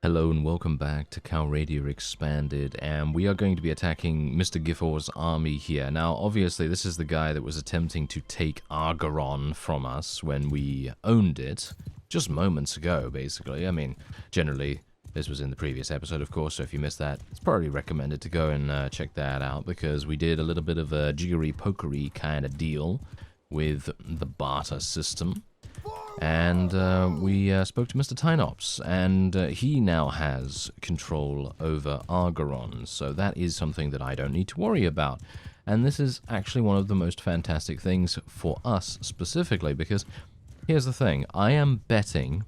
Hello and welcome back to Calradia Expanded, and we are going to be attacking Mr. Gyphor's army here. Now, obviously, this is the guy that was attempting to take Argaron from us when we owned it, just moments ago, basically. I mean, generally, this was in the previous episode, of course, so if you missed that, it's probably recommended to go and check that out, because we did a little bit of a jiggery-pokery kind of deal with the barter system. And we spoke to Mr. Tynops, and he now has control over Argaron, so that is something that I don't need to worry about. And this is actually one of the most fantastic things for us specifically, because here's the thing, I am betting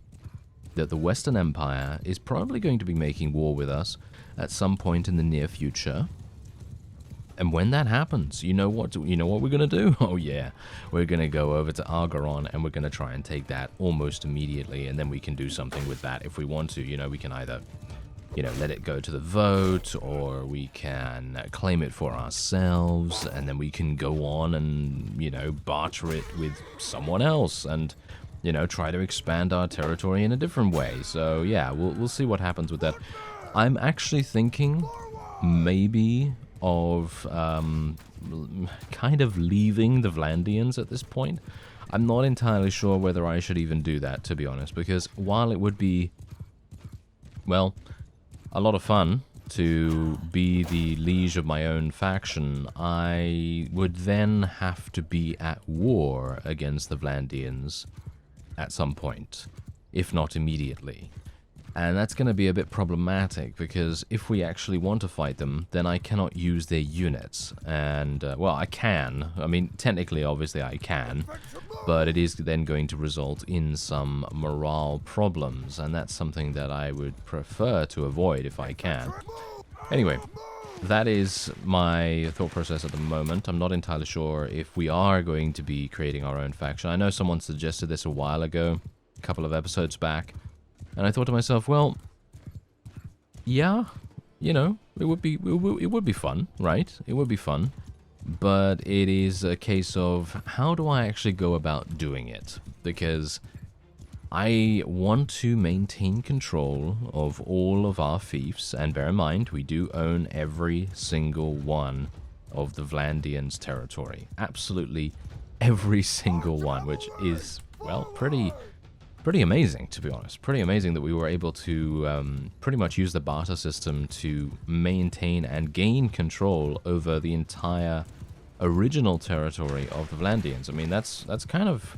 that the Western Empire is probably going to be making war with us at some point in the near future. And when that happens, you know what we're going to do? Oh yeah, we're going to go over to Argaron and we're going to try and take that almost immediately, and then we can do something with that if we want to. You know, we can either, let it go to the vote, or we can claim it for ourselves, and then we can go on and, barter it with someone else and, try to expand our territory in a different way. So yeah, we'll see what happens with that. I'm actually thinking maybe of kind of leaving the Vlandians at this point. I'm not entirely sure whether I should even do that, to be honest, because while it would be, well, a lot of fun to be the liege of my own faction, I would then have to be at war against the Vlandians at some point, if not immediately. And that's going to be a bit problematic, because if we actually want to fight them, then I cannot use their units. And, well, I can. I mean, technically, obviously, I can. But it is then going to result in some morale problems. And that's something that I would prefer to avoid if I can. Anyway, that is my thought process at the moment. I'm not entirely sure if we are going to be creating our own faction. I know someone suggested this a while ago, a couple of episodes back. And I thought to myself, well, yeah, it would be fun, right? It would be fun. But it is a case of, how do I actually go about doing it? Because I want to maintain control of all of our fiefs, and bear in mind, we do own every single one of the Vlandians' territory. Absolutely every single one, which is, well, pretty amazing, to be honest. Pretty amazing that we were able to pretty much use the barter system to maintain and gain control over the entire original territory of the Vlandians. I mean, that's kind of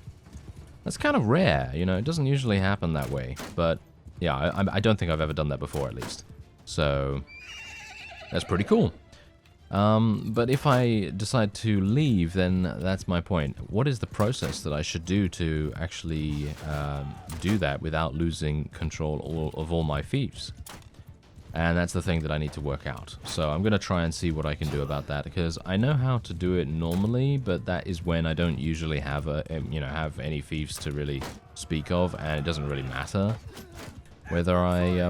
rare, it doesn't usually happen that way. But yeah, I don't think I've ever done that before, at least. So that's pretty cool. But if I decide to leave, then that's my point. What is the process that I should do to actually do that without losing control of all my fiefs? And that's the thing that I need to work out. So I'm going to try and see what I can do about that, because I know how to do it normally, but that is when I don't usually have have any fiefs to really speak of, and it doesn't really matter whether I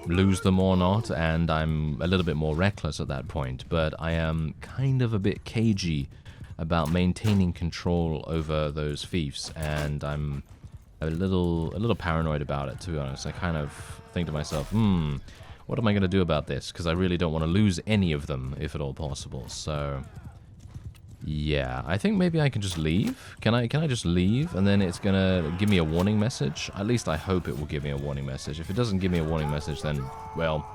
lose them or not, and I'm a little bit more reckless at that point. But I am kind of a bit cagey about maintaining control over those fiefs, and I'm a little paranoid about it, to be honest. I kind of think to myself, what am I going to do about this? Because I really don't want to lose any of them, if at all possible. So yeah, I think maybe I can just leave. Can I just leave, and then it's gonna give me a warning message? At least I hope it will give me a warning message. If it doesn't give me a warning message, then, well,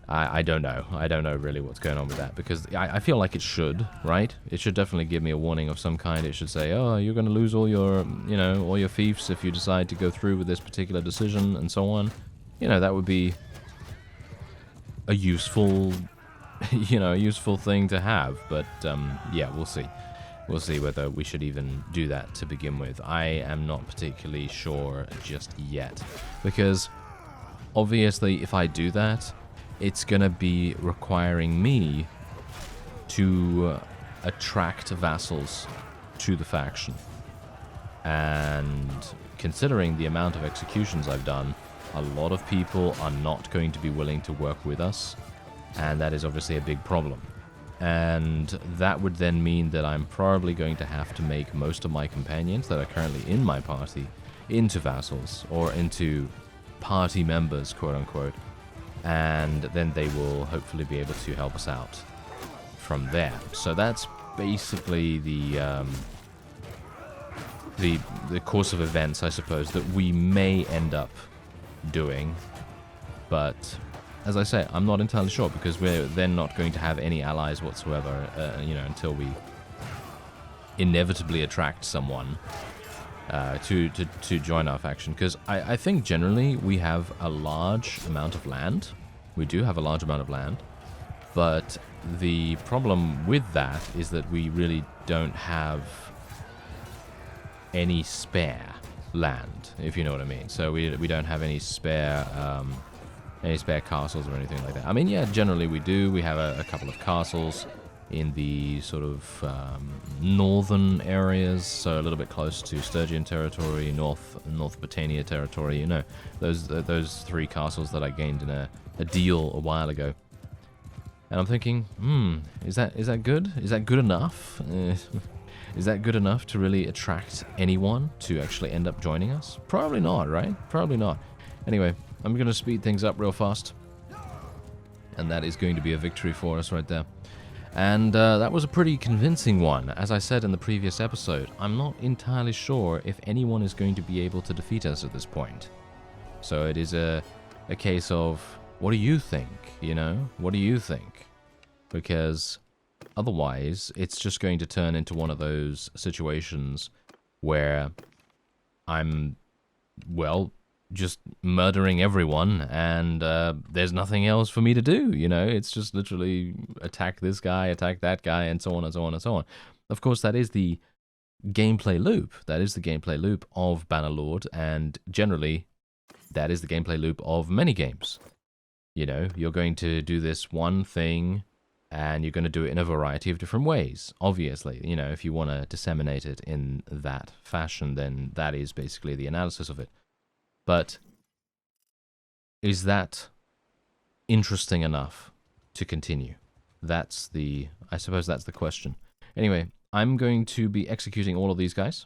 I don't know. I don't know really what's going on with that, because I feel like it should, right? It should definitely give me a warning of some kind. It should say, oh, you're gonna lose all your, all your fiefs if you decide to go through with this particular decision, and so on. That would be a useful a useful thing to have. But yeah, we'll see. We'll see whether we should even do that to begin with. I am not particularly sure just yet, because obviously if I do that, it's gonna be requiring me to attract vassals to the faction, and considering the amount of executions I've done, a lot of people are not going to be willing to work with us. And that is obviously a big problem. And that would then mean that I'm probably going to have to make most of my companions that are currently in my party into vassals, or into party members, quote unquote, and then they will hopefully be able to help us out from there. So that's basically the course of events, I suppose, that we may end up doing. But as I say, I'm not entirely sure, because we're then not going to have any allies whatsoever, you know, until we inevitably attract someone to join our faction. Because I think generally we have a large amount of land. We do have a large amount of land, but the problem with that is that we really don't have any spare land, if you know what I mean. So we don't have any spare castles or anything like that. I mean, yeah, generally we do. We have a couple of castles in the sort of northern areas, so a little bit close to Sturgian territory, North Britannia territory. You know, those 3 castles that I gained in a deal a while ago. And I'm thinking, is that good? Is that good enough? Is that good enough to really attract anyone to actually end up joining us? Probably not, right? Probably not. Anyway, I'm going to speed things up real fast. And that is going to be a victory for us right there. And that was a pretty convincing one. As I said in the previous episode, I'm not entirely sure if anyone is going to be able to defeat us at this point. So it is a case of, what do you think? You know, what do you think? Because otherwise, it's just going to turn into one of those situations where I'm, well, just murdering everyone, and there's nothing else for me to do, you know? It's just literally attack this guy, attack that guy, and so on and so on and so on. Of course, that is the gameplay loop. That is the gameplay loop of Bannerlord, and generally, that is the gameplay loop of many games. You know, you're going to do this one thing, and you're going to do it in a variety of different ways. Obviously, you know, if you want to disseminate it in that fashion, then that is basically the analysis of it. But is that interesting enough to continue? I suppose that's the question. Anyway, I'm going to be executing all of these guys.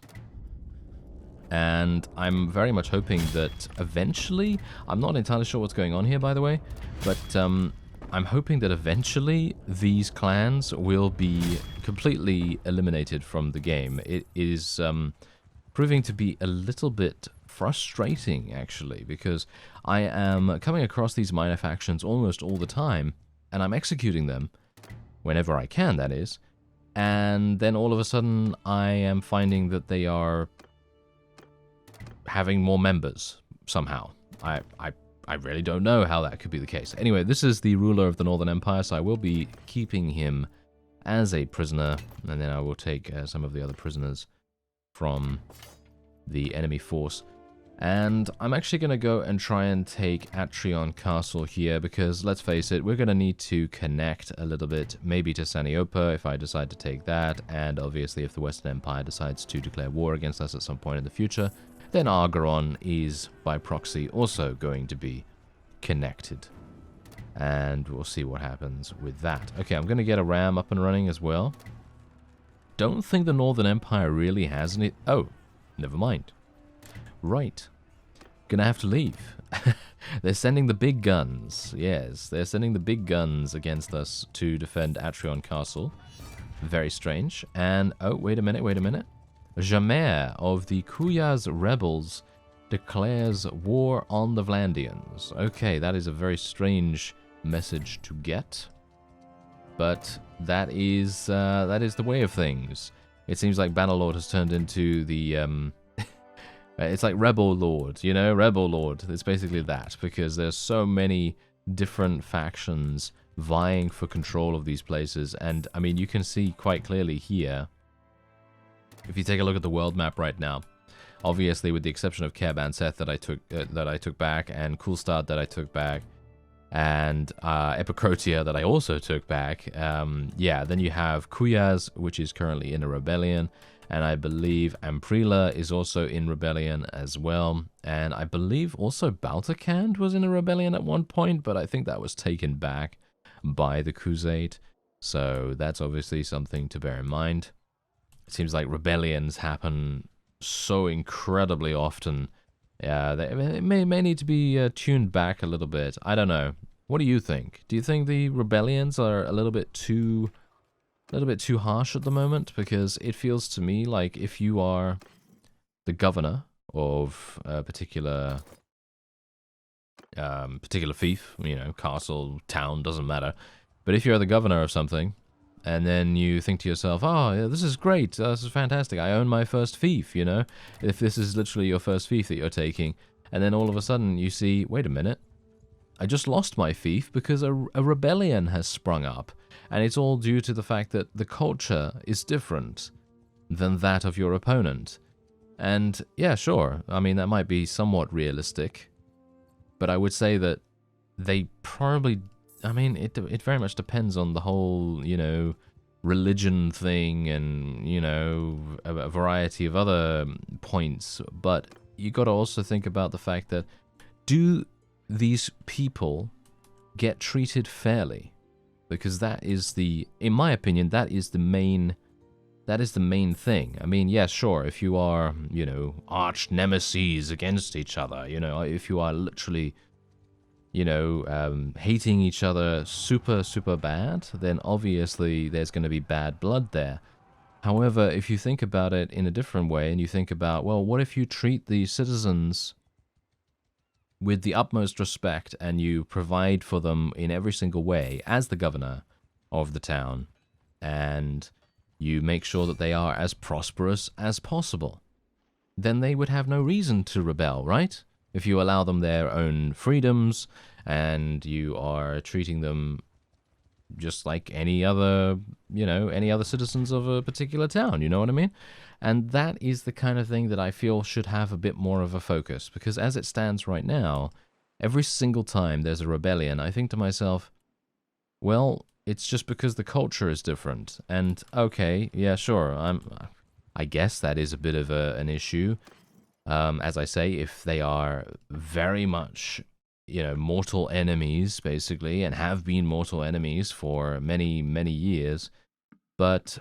And I'm very much hoping that eventually, I'm not entirely sure what's going on here, by the way, but I'm hoping that eventually these clans will be completely eliminated from the game. It is proving to be a little bit frustrating, actually, because I am coming across these minor factions almost all the time, and I'm executing them whenever I can, that is, and then all of a sudden I am finding that they are having more members somehow. I really don't know how that could be the case. Anyway, this is the ruler of the Northern Empire, so I will be keeping him as a prisoner, and then I will take some of the other prisoners from the enemy force. And I'm actually going to go and try and take Atrion Castle here, because let's face it, we're going to need to connect a little bit, maybe to Saniopa if I decide to take that, and obviously if the Western Empire decides to declare war against us at some point in the future, then Argoron is, by proxy, also going to be connected. And we'll see what happens with that. Okay, I'm going to get a ram up and running as well. Don't think the Northern Empire really has any... Oh, never mind. Right. Gonna have to leave. They're sending the big guns. Yes, they're sending the big guns against us to defend Atrion Castle. Very strange. And, oh, wait a minute. Jamer of the Kuyaz rebels declares war on the Vlandians. Okay, that is a very strange message to get. But that is the way of things. It seems like Bannerlord has turned into the... it's like Rebel Lord, you know? Rebel Lord. It's basically that, because there's so many different factions vying for control of these places. And, I mean, you can see quite clearly here, if you take a look at the world map right now, obviously with the exception of Kerban Seth that I took back, and Kulstad that I took back, and Epicrotia that I also took back, yeah, then you have Kuyaz, which is currently in a rebellion, and I believe Amprila is also in rebellion as well, and I believe also Baltakand was in a rebellion at one point, but I think that was taken back by the Khuzait, so that's obviously something to bear in mind. It seems like rebellions happen so incredibly often Yeah, it may need to be tuned back a little bit. I don't know. What do you think? Do you think the rebellions are a little bit too harsh at the moment? Because it feels to me like if you are the governor of a particular fief, you know, castle, town, doesn't matter. But if you're the governor of something, and then you think to yourself, oh, yeah, this is great, this is fantastic, I own my first fief, you know? If this is literally your first fief that you're taking, and then all of a sudden you see, wait a minute, I just lost my fief because a rebellion has sprung up, and it's all due to the fact that the culture is different than that of your opponent. And yeah, sure, I mean, that might be somewhat realistic, but I would say that they probably, I mean, it very much depends on the whole, you know, religion thing and, you know, a variety of other points. But you got to also think about the fact that, do these people get treated fairly? Because that is the, in my opinion, that is the main thing. I mean, yeah, sure, if you are, you know, arch nemeses against each other, you know, if you are literally, you know, hating each other super, super bad, then obviously there's going to be bad blood there. However, if you think about it in a different way, and you think about, well, what if you treat the citizens with the utmost respect, and you provide for them in every single way as the governor of the town, and you make sure that they are as prosperous as possible, then they would have no reason to rebel, right? If you allow them their own freedoms, and you are treating them just like any other, you know, any other citizens of a particular town, you know what I mean? And that is the kind of thing that I feel should have a bit more of a focus, because as it stands right now, every single time there's a rebellion, I think to myself, well, it's just because the culture is different. And okay, yeah, sure, I guess that is a bit of an issue. As I say, if they are very much, you know, mortal enemies, basically, and have been mortal enemies for many, many years. But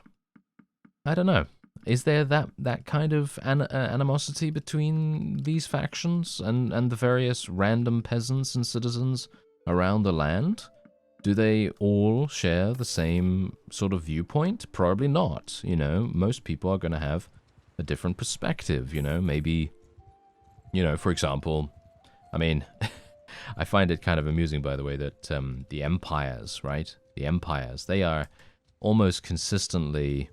I don't know. Is there that kind of animosity between these factions and the various random peasants and citizens around the land? Do they all share the same sort of viewpoint? Probably not. You know, most people are going to have a different perspective, you know, maybe, you know, for example, I mean, I find it kind of amusing, by the way, that the empires, right? The empires, they are almost consistently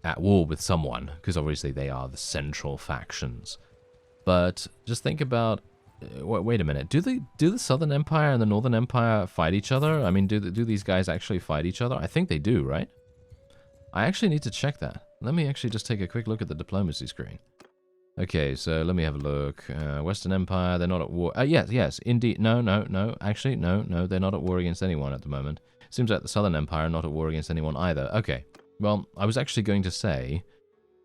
at war with someone, because obviously they are the central factions. But just think about, wait a minute, do the Southern Empire and the Northern Empire fight each other? I mean, do these guys actually fight each other? I think they do, right? I actually need to check that. Let me actually just take a quick look at the diplomacy screen. Okay, so let me have a look. Western Empire, they're not at war. Yes, indeed. No. Actually, no, they're not at war against anyone at the moment. Seems like the Southern Empire are not at war against anyone either. Okay, well, I was actually going to say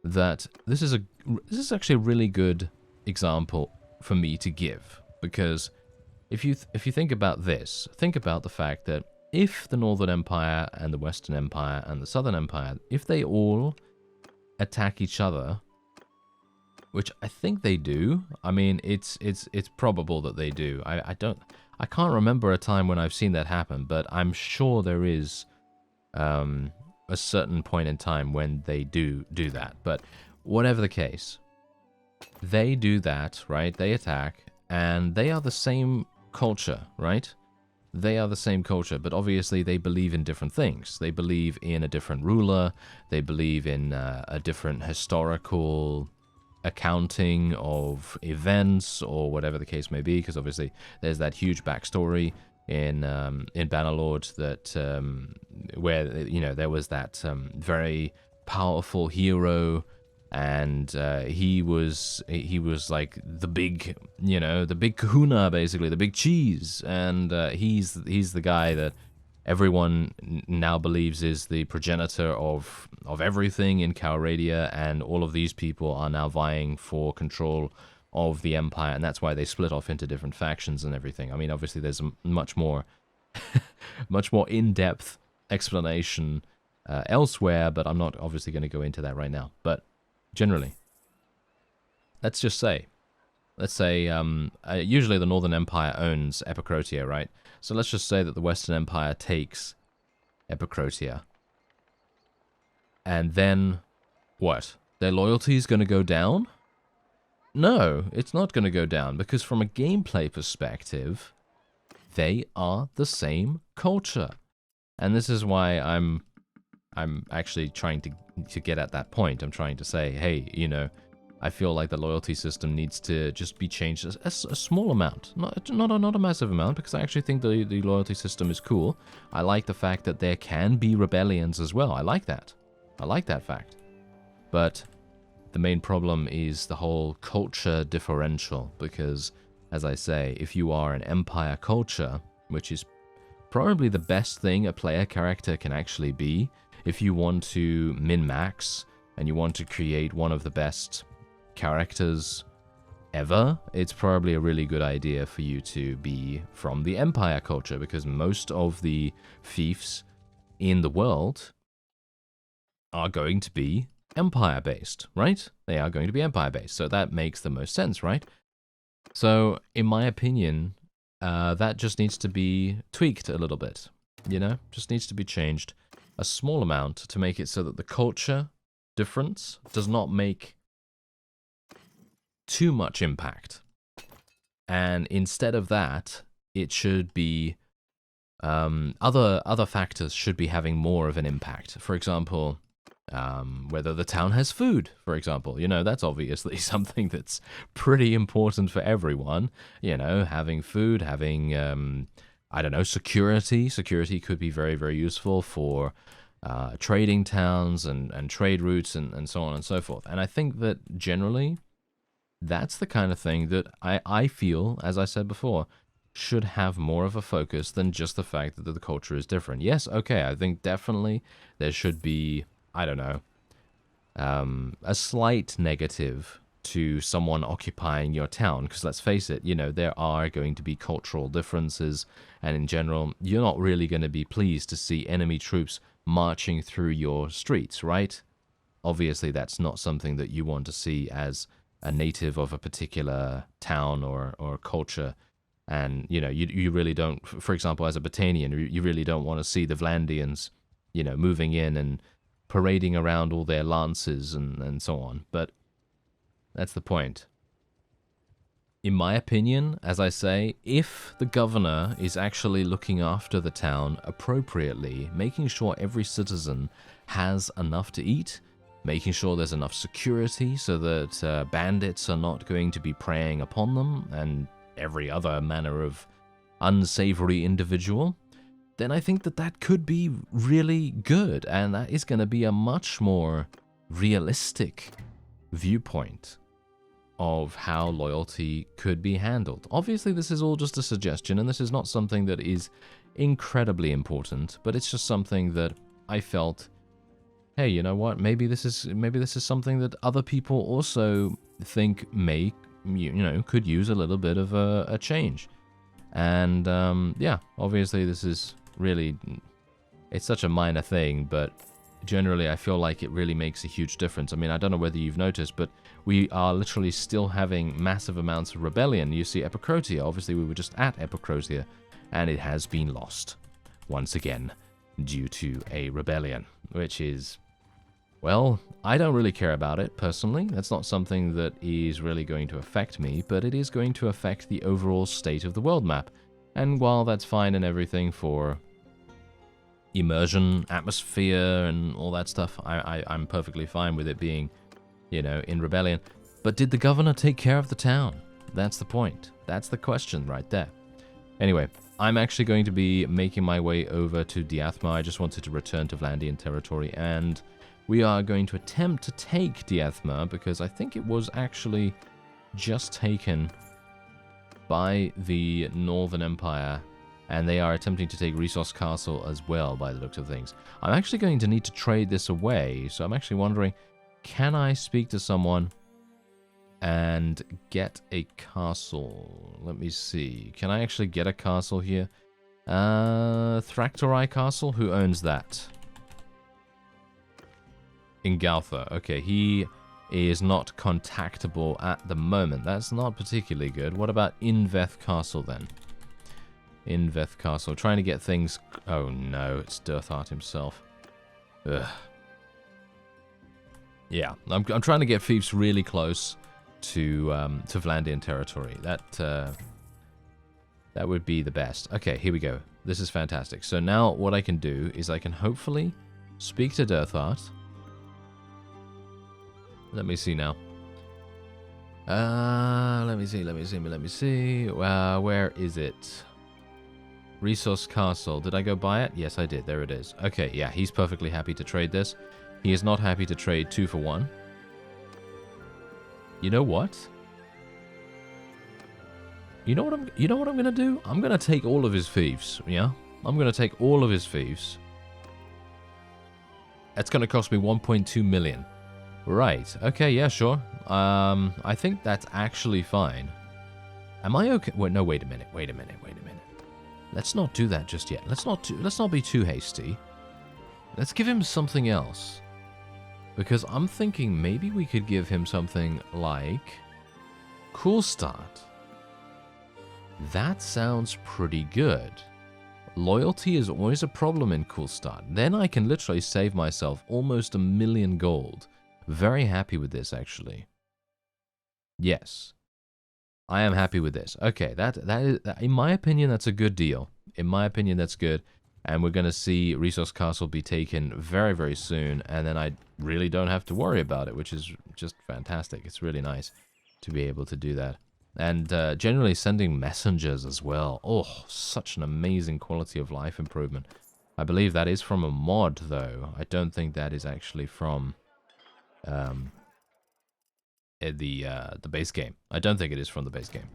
that this is actually a really good example for me to give, because if you think about this, think about the fact that if the Northern Empire and the Western Empire and the Southern Empire, if they all attack each other, which I think they do. I mean, it's probable that they do. I can't remember a time when I've seen that happen, but I'm sure there is a certain point in time when they do that. But whatever the case, they do that, right? They attack, and they are the same culture, right? They are the same culture, but obviously they believe in different things. They believe in a different ruler. They believe in a different historical accounting of events, or whatever the case may be, because obviously there's that huge backstory in Bannerlord that where, you know, there was that very powerful hero, and he was like the big, you know, the big kahuna, basically the big cheese, and he's the guy that everyone now believes is the progenitor of everything in Calradia, and all of these people are now vying for control of the Empire, and that's why they split off into different factions and everything. I mean, obviously there's a much more in-depth explanation elsewhere, but I'm not obviously going to go into that right now. But generally, let's just say let's say, usually the Northern Empire owns Epicrotia, right? So let's just say that the Western Empire takes Epicrotia. And then, what? Their loyalty is going to go down? No, it's not going to go down, because from a gameplay perspective, they are the same culture. And this is why I'm actually trying to get at that point. I'm trying to say, hey, you know, I feel like the loyalty system needs to just be changed a small amount, not a massive amount, because I actually think the loyalty system is cool. I like the fact that there can be rebellions as well. I like that. I like that fact. But the main problem is the whole culture differential, because, as I say, if you are an empire culture, which is probably the best thing a player character can actually be, if you want to min-max and you want to create one of the best characters ever, it's probably a really good idea for you to be from the empire culture, because most of the fiefs in the world are going to be empire-based, right? They are going to be empire-based, so that makes the most sense, right? So, in my opinion, that just needs to be tweaked a little bit, you know? Just needs to be changed a small amount to make it so that the culture difference does not make too much impact. And instead of that, it should be other factors should be having more of an impact. For example, whether the town has food, for example. You know, that's obviously something that's pretty important for everyone. You know, having food, having, I don't know, security. Security could be very, very useful for trading towns and trade routes and so on and so forth. And I think that generally, that's the kind of thing that I feel, as I said before, should have more of a focus than just the fact that the culture is different. Yes, okay, I think definitely there should be, I don't know, a slight negative to someone occupying your town, because let's face it, you know, there are going to be cultural differences, and in general, you're not really going to be pleased to see enemy troops marching through your streets, right? Obviously, that's not something that you want to see as a native of a particular town or culture. And, you know, you really don't, for example, as a Botanian, you really don't want to see the Vlandians, you know, moving in and parading around all their lances and so on. But that's the point. In my opinion, as I say, if the governor is actually looking after the town appropriately, making sure every citizen has enough to eat, making sure there's enough security so that bandits are not going to be preying upon them and every other manner of unsavory individual, then I think that that could be really good, and that is going to be a much more realistic viewpoint of how loyalty could be handled. Obviously, this is all just a suggestion, and this is not something that is incredibly important, but it's just something that I felt, hey, you know what? Maybe this is something that other people also think may, you know, could use a little bit of a change. And yeah, obviously this is really, it's such a minor thing, but generally I feel like it really makes a huge difference. I mean, I don't know whether you've noticed, but we are literally still having massive amounts of rebellion. You see Epicrotia, obviously we were just at Epicrotia, and it has been lost once again due to a rebellion, which is, well, I don't really care about it, personally. That's not something that is really going to affect me, but it is going to affect the overall state of the world map. And while that's fine and everything for immersion, atmosphere, and all that stuff, I'm perfectly fine with it being, you know, in rebellion. But did the governor take care of the town? That's the point. That's the question right there. Anyway, I'm actually going to be making my way over to Diathma. I just wanted to return to Vlandian territory, and we are going to attempt to take Diathma, because I think it was actually just taken by the Northern Empire, and they are attempting to take Resource Castle as well, by the looks of things. I'm actually going to need to trade this away, so I'm actually wondering, can I speak to someone and get a castle? Let me see. Can I actually get a castle here? Thractori Castle? Who owns that? In Gyphor. Okay, he is not contactable at the moment. That's not particularly good. What about Inveth Castle then? Inveth Castle. Trying to get things... Oh no, it's Dirthart himself. Ugh. Yeah, I'm trying to get fiefs really close to Vlandian territory. That would be the best. Okay, here we go. This is fantastic. So now what I can do is I can hopefully speak to Dirthart. Let me see now. Let me see. Where is it? Resource Castle. Did I go buy it? Yes, I did. There it is. Okay, yeah, he's perfectly happy to trade this. He is not happy to trade 2 for 1. You know what? You know what I'm gonna do? I'm gonna take all of his fiefs, yeah? I'm gonna take all of his fiefs. It's gonna cost me 1.2 million. Right. Okay, yeah, sure. I think that's actually fine. Am I okay? Wait, no, wait a minute. Let's not do that just yet. Let's not be too hasty. Let's give him something else. Because I'm thinking maybe we could give him something like Cool Start. That sounds pretty good. Loyalty is always a problem in Cool Start. Then I can literally save myself almost 1 million gold. Very happy with this, actually. Yes. I am happy with this. Okay, that is, in my opinion, that's a good deal. In my opinion, that's good. And we're going to see Resource Castle be taken very, very soon. And then I really don't have to worry about it, which is just fantastic. It's really nice to be able to do that. And generally sending messengers as well. Oh, such an amazing quality of life improvement. I believe that is from a mod, though. I don't think that is actually from the base game. I don't think it is from the base game.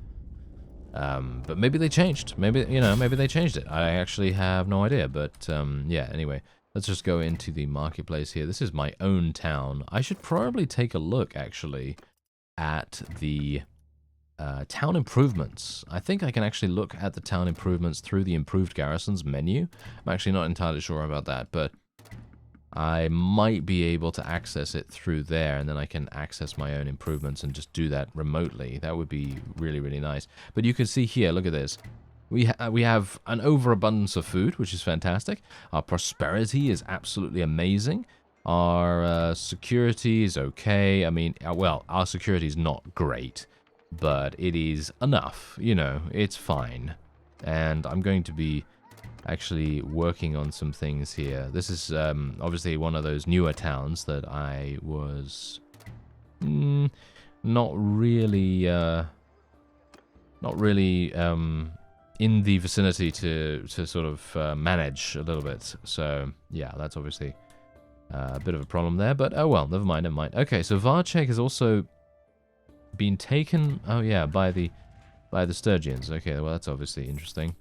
But maybe they changed. Maybe they changed it. I actually have no idea. But yeah, anyway, let's just go into the marketplace here. This is my own town. I should probably take a look, actually, at the town improvements. I think I can actually look at the town improvements through the improved garrisons menu. I'm actually not entirely sure about that, but I might be able to access it through there, and then I can access my own improvements and just do that remotely. That would be really, really nice. But you can see here, look at this. We have an overabundance of food, which is fantastic. Our prosperity is absolutely amazing. Our security is okay. I mean, well, our security is not great, but it is enough. You know, it's fine. And I'm going to be actually working on some things here. This is obviously one of those newer towns that I was not really in the vicinity to sort of manage a little bit. So yeah, that's obviously a bit of a problem there. But oh well, never mind. Okay, so Varchek has also been taken. Oh yeah, by the Sturgians. Okay, well that's obviously interesting.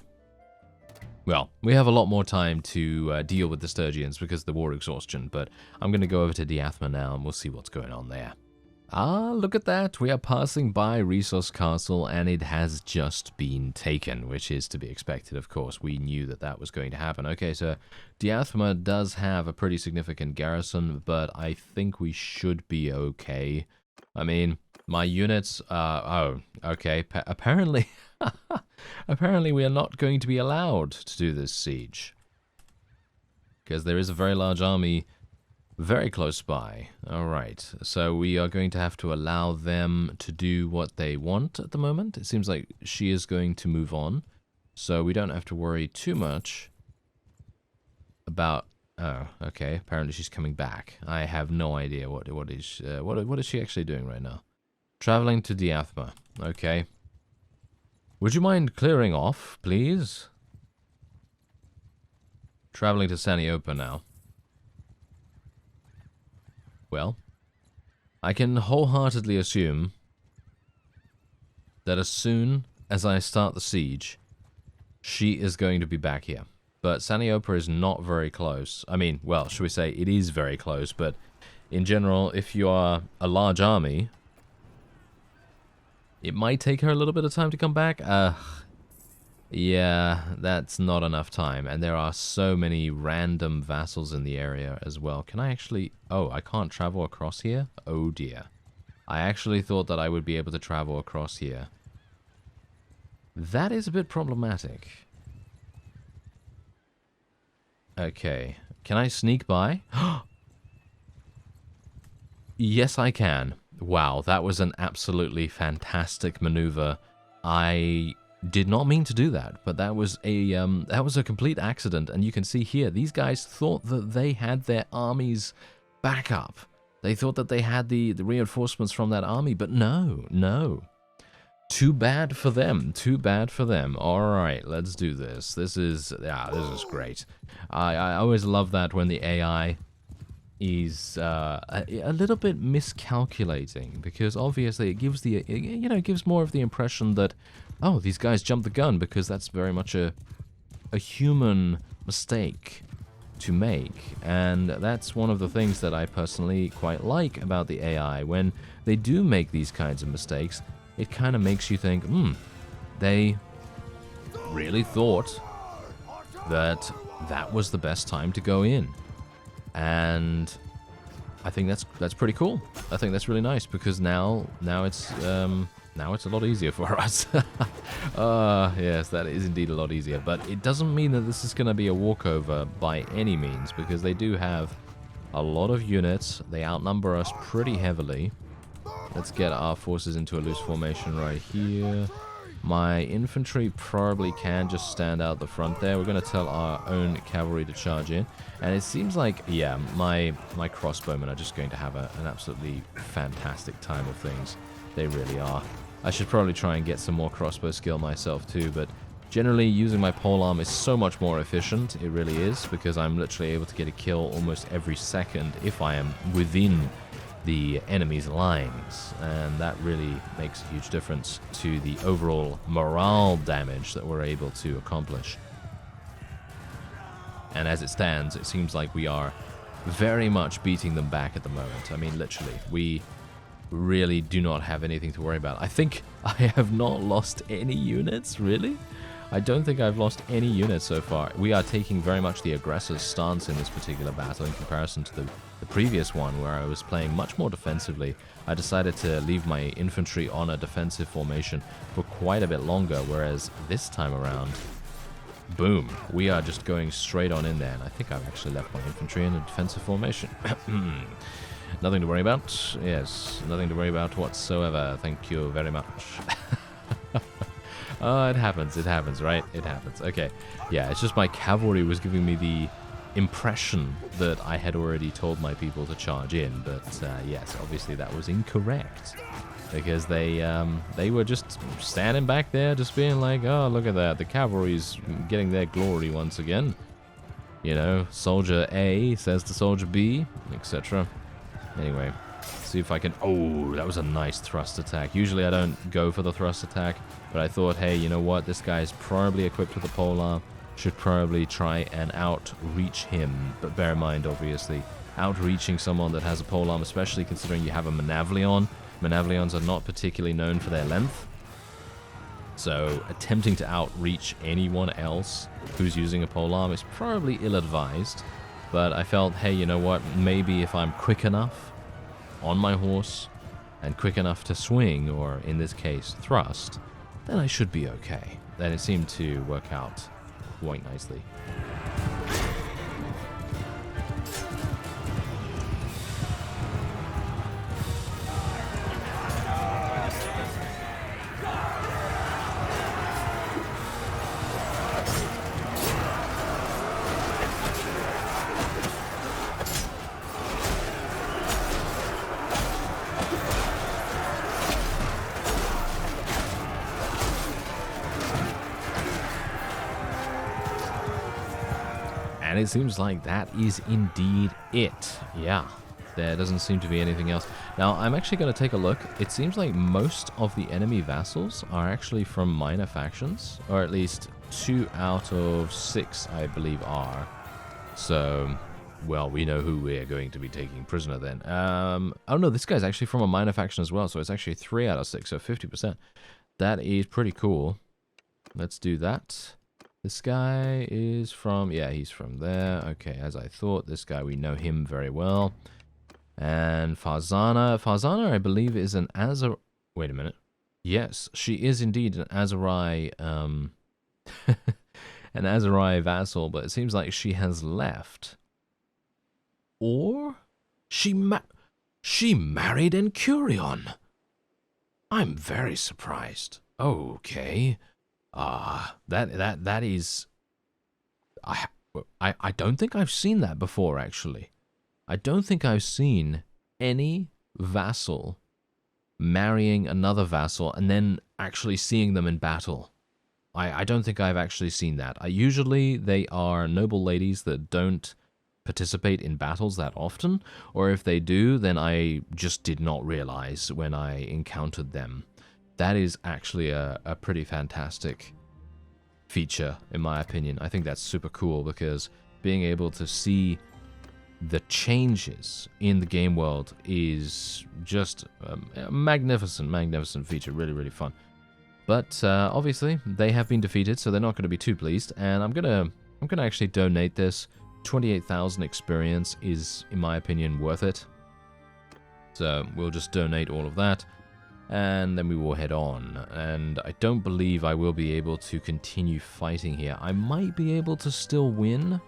Well, we have a lot more time to deal with the Sturgians because of the war exhaustion, but I'm going to go over to Diathma now and we'll see what's going on there. Ah, look at that. We are passing by Resource Castle and it has just been taken, which is to be expected, of course. We knew that that was going to happen. Okay, so Diathma does have a pretty significant garrison, but I think we should be okay. I mean, my units, oh, okay, apparently... Apparently we are not going to be allowed to do this siege. Because there is a very large army very close by. Alright, so we are going to have to allow them to do what they want at the moment. It seems like she is going to move on. So we don't have to worry too much about... Oh, okay, apparently she's coming back. I have no idea what is she actually doing right now. Traveling to Diathma. Okay. Would you mind clearing off, please? Traveling to Saniopa now. Well, I can wholeheartedly assume that as soon as I start the siege, she is going to be back here. But Saniopa is not very close. I mean, well, should we say it is very close, but in general, if you are a large army... It might take her a little bit of time to come back. Yeah, that's not enough time. And there are so many random vassals in the area as well. Can I actually... Oh, I can't travel across here? Oh, dear. I actually thought that I would be able to travel across here. That is a bit problematic. Okay. Can I sneak by? Yes, I can. Wow, that was an absolutely fantastic maneuver. I did not mean to do that, but that was a complete accident. And you can see here, these guys thought that they had their army's backup. They thought that they had the reinforcements from that army, but no, no. Too bad for them. Too bad for them. All right, let's do this. This is great. I always love that when the AI is a little bit miscalculating, because obviously it gives the it gives more of the impression that, oh, these guys jumped the gun, because that's very much a human mistake to make. And that's one of the things that I personally quite like about the AI. When they do make these kinds of mistakes, it kind of makes you think, they really thought that that was the best time to go in. And I think that's pretty cool. I think that's really nice, because now it's a lot easier for us. Yes, that is indeed a lot easier. But it doesn't mean that this is going to be a walkover by any means, because they do have a lot of units. They outnumber us pretty heavily. Let's get our forces into a loose formation right here. My infantry probably can just stand out the front there. We're going to tell our own cavalry to charge in. And it seems like, yeah, my crossbowmen are just going to have an absolutely fantastic time of things. They really are. I should probably try and get some more crossbow skill myself too, but generally using my polearm is so much more efficient. It really is, because I'm literally able to get a kill almost every second if I am within the enemy's lines, and that really makes a huge difference to the overall morale damage that we're able to accomplish. And as it stands, it seems like we are very much beating them back at the moment. I mean, literally, we really do not have anything to worry about. I think I have not lost any units, really. I don't think I've lost any units so far. We are taking very much the aggressor's stance in this particular battle in comparison to the previous one, where I was playing much more defensively. I decided to leave my infantry on a defensive formation for quite a bit longer, whereas this time around, boom, we are just going straight on in there. And I think I've actually left my infantry in a defensive formation. Nothing to worry about. Yes, nothing to worry about whatsoever. Thank you very much. Oh, it happens, right? It happens. Okay, yeah, it's just my cavalry was giving me the impression that I had already told my people to charge in, but yes, obviously that was incorrect, because they were just standing back there, just being like, oh, look at that, the cavalry's getting their glory once again. You know, soldier A says to soldier B, etc. Anyway, see if I can... Oh, that was a nice thrust attack. Usually I don't go for the thrust attack, but I thought, hey, you know what? This guy's probably equipped with a polearm. Should probably try and outreach him. But bear in mind, obviously, outreaching someone that has a polearm, especially considering you have a Manavlion. Manavlions are not particularly known for their length. So attempting to outreach anyone else who's using a polearm is probably ill-advised. But I felt, hey, you know what? Maybe if I'm quick enough on my horse and quick enough to swing, or in this case, thrust, then I should be okay. Then it seemed to work out quite nicely. And it seems like that is indeed it. Yeah, there doesn't seem to be anything else. Now, I'm actually going to take a look. It seems like most of the enemy vassals are actually from minor factions, or at least 2 out of 6, I believe, are. So, well, we know who we're going to be taking prisoner then. Oh no, this guy's actually from a minor faction as well, so it's actually 3 out of 6, so 50%. That is pretty cool. Let's do that. This guy is from, yeah, he's from there. Okay, as I thought, this guy, we know him very well. And Farzana, I believe, is an Azar... Wait a minute. Yes, she is indeed an Azarai, an Azarai vassal, but it seems like she has left. Or she married Encurion. I'm very surprised. Okay. That is... I don't think I've seen that before, actually. I don't think I've seen any vassal marrying another vassal and then actually seeing them in battle. I don't think I've actually seen that. Usually they are noble ladies that don't participate in battles that often, or if they do, then I just did not realize when I encountered them. That is actually a pretty fantastic feature, in my opinion. I think that's super cool because being able to see the changes in the game world is just a magnificent feature. Really, really fun. But obviously, they have been defeated, so they're not going to be too pleased. And I'm gonna actually donate this. 28,000 experience is, in my opinion, worth it. So we'll just donate all of that, and then we will head on. And I don't believe I will be able to continue fighting here. I might be able to still win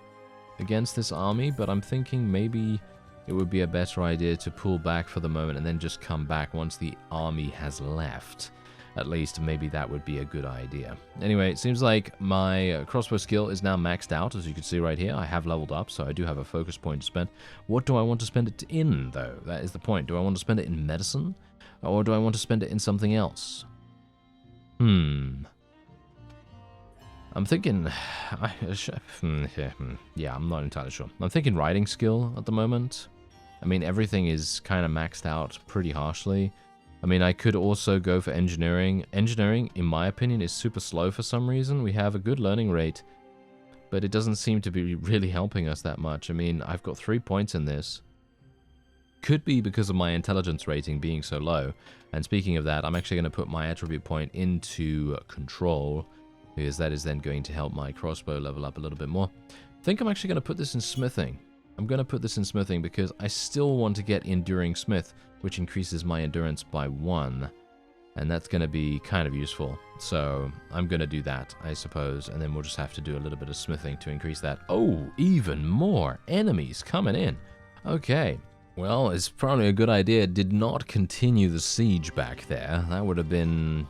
against this army, but I'm thinking maybe it would be a better idea to pull back for the moment and then just come back once the army has left. At least maybe that would be a good idea. Anyway, it seems like my crossbow skill is now maxed out, as you can see right here. I have leveled up, so I do have a focus point to spend. What do I want to spend it in, though? That is the point. Do I want to spend it in medicine? Or do I want to spend it in something else? I'm thinking... yeah, I'm not entirely sure. I'm thinking riding skill at the moment. I mean, everything is kind of maxed out pretty harshly. I mean, I could also go for engineering. Engineering, in my opinion, is super slow for some reason. We have a good learning rate, but it doesn't seem to be really helping us that much. I mean, I've got 3 points in this. Could be because of my intelligence rating being so low. And speaking of that, I'm actually going to put my attribute point into control, because that is then going to help my crossbow level up a little bit more. I think I'm actually going to put this in smithing. I'm going to put this in smithing because I still want to get Enduring Smith, which increases my endurance by 1. And that's going to be kind of useful. So I'm going to do that, I suppose. And then we'll just have to do a little bit of smithing to increase that. Oh, even more enemies coming in. Okay. Well, it's probably a good idea. Did not continue the siege back there. That would have been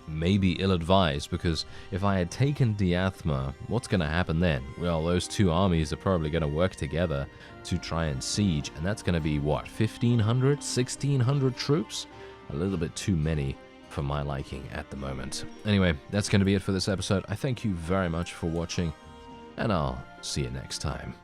maybe ill-advised, because if I had taken Diathma, what's going to happen then? Well, those two armies are probably going to work together to try and siege, and that's going to be, what, 1,500, 1,600 troops? A little bit too many for my liking at the moment. Anyway, that's going to be it for this episode. I thank you very much for watching, and I'll see you next time.